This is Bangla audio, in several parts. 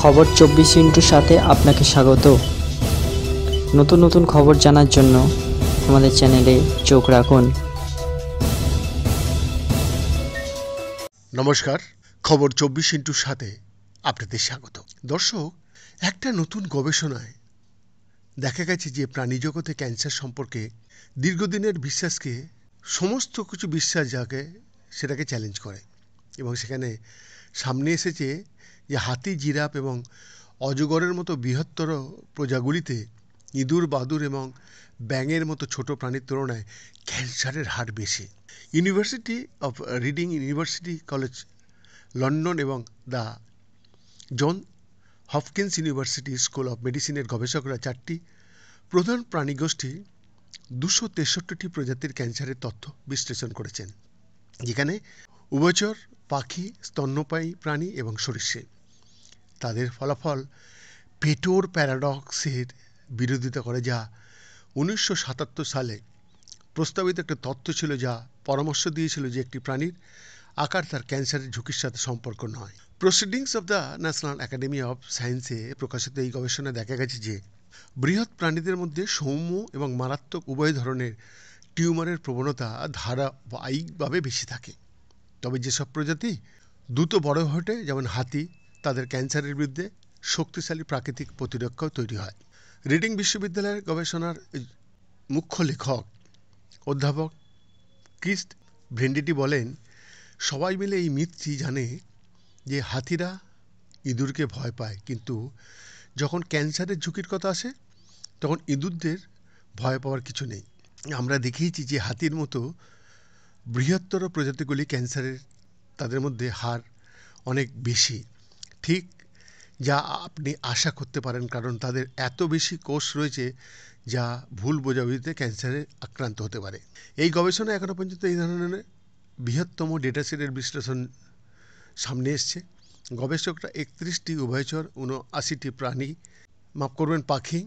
খবর 24 সাথে আপনাকে স্বাগত। নতুন নতুন খবর জানার জন্য আমাদের চ্যানেলে চোখ রাখুন। নমস্কার, খবর 24 আপনাদের স্বাগত। দর্শক, একটা নতুন গবেষণায় দেখা গেছে যে প্রাণী জগতে ক্যান্সার সম্পর্কে দীর্ঘদিনের বিশ্বাসকে সমস্ত কিছু বিশ্বাস যাকে সেটাকে চ্যালেঞ্জ করে, এবং সেখানে সামনে এসেছে যে হাতি, জিরাফ এবং অজগরের মতো বৃহত্তর প্রজাগুলিতে ইঁদুর, বাদুড় এবং ব্যাঙের মতো ছোট প্রাণীর তুলনায় ক্যান্সারের হার বেশি। University of Reading, University College London এবং the John Hopkins University School of মেডিসিনের গবেষকরা 4টি প্রধান প্রাণীগোষ্ঠী 263টি প্রজাতির ক্যান্সারের তথ্য বিশ্লেষণ করেছেন, যেখানে উভচর, পাখি, স্তন্যপায়ী প্রাণী এবং সরীসৃপ। তাদের ফলাফল পেটোর প্যারাডক্সের বিরোধিতা করে, যা 1977 সালে প্রস্তাবিত একটা তথ্য ছিল, যা পরামর্শ দিয়েছিল যে একটি প্রাণীর আকার তার ক্যান্সারের ঝুঁকির সাথে সম্পর্ক নয়। Proceedings of the national academy of সায়েন্সে প্রকাশিত এই গবেষণায় দেখা গেছে যে বৃহৎ প্রাণীদের মধ্যে সৌম্য এবং মারাত্মক উভয় ধরনের টিউমারের প্রবণতা ধারাবাহিকভাবে বেশি থাকে। তবে যেসব প্রজাতি দ্রুত বড় হয়ে ওঠে, যেমন হাতি, তাদের ক্যান্সারের বিরুদ্ধে শক্তিশালী প্রাকৃতিক প্রতিরক্ষাও তৈরি হয়। রিডিং বিশ্ববিদ্যালয়ের গবেষণার মুখ্য লেখক অধ্যাপক ক্রিস ভেন্ডিটি বলেন, সবাই মিলে এই মিথটি জানে যে হাতিরা ইঁদুরকে ভয় পায়, কিন্তু যখন ক্যান্সারের ঝুঁকির কথা আসে তখন ইঁদুরদের ভয় পাওয়ার কিছু নেই। আমরা দেখিয়েছি যে হাতির মতো বৃহত্তর প্রজাতিগুলি ক্যান্সারের তাদের মধ্যে হার অনেক বেশি, ঠিক যা আপনি আশা করতে পারেন, কারণ তাদের এত বেশি কোষ রয়েছে যা ভুল বোঝাবুঝিতে ক্যান্সারে আক্রান্ত হতে পারে। এই গবেষণা এখনও পর্যন্ত এই ধরনের বৃহত্তম ডেটাসেটের বিশ্লেষণ সামনে এসছে। গবেষকরা 31টি উভয়চর, 79টি পাখি,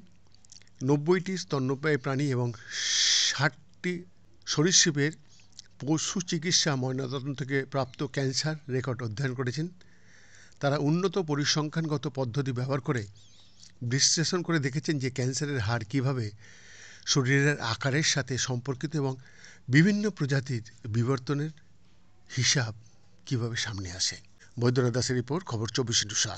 90টি স্তন্যপায়ী প্রাণী এবং 60টি সরীসৃপের পশু চিকিৎসা ময়নাতদন্ত থেকে প্রাপ্ত ক্যান্সার রেকর্ড অধ্যয়ন করেছেন। তারা উন্নত পরিসংখ্যানগত পদ্ধতি ব্যবহার করে বিশ্লেষণ করে দেখেছেন যে ক্যান্সারের হার কীভাবে শরীরের আকারের সাথে সম্পর্কিত এবং বিভিন্ন প্রজাতির বিবর্তনের হিসাব কীভাবে সামনে আসে। বৈদ্যনাথ দাসের রিপোর্ট, খবর 24/7।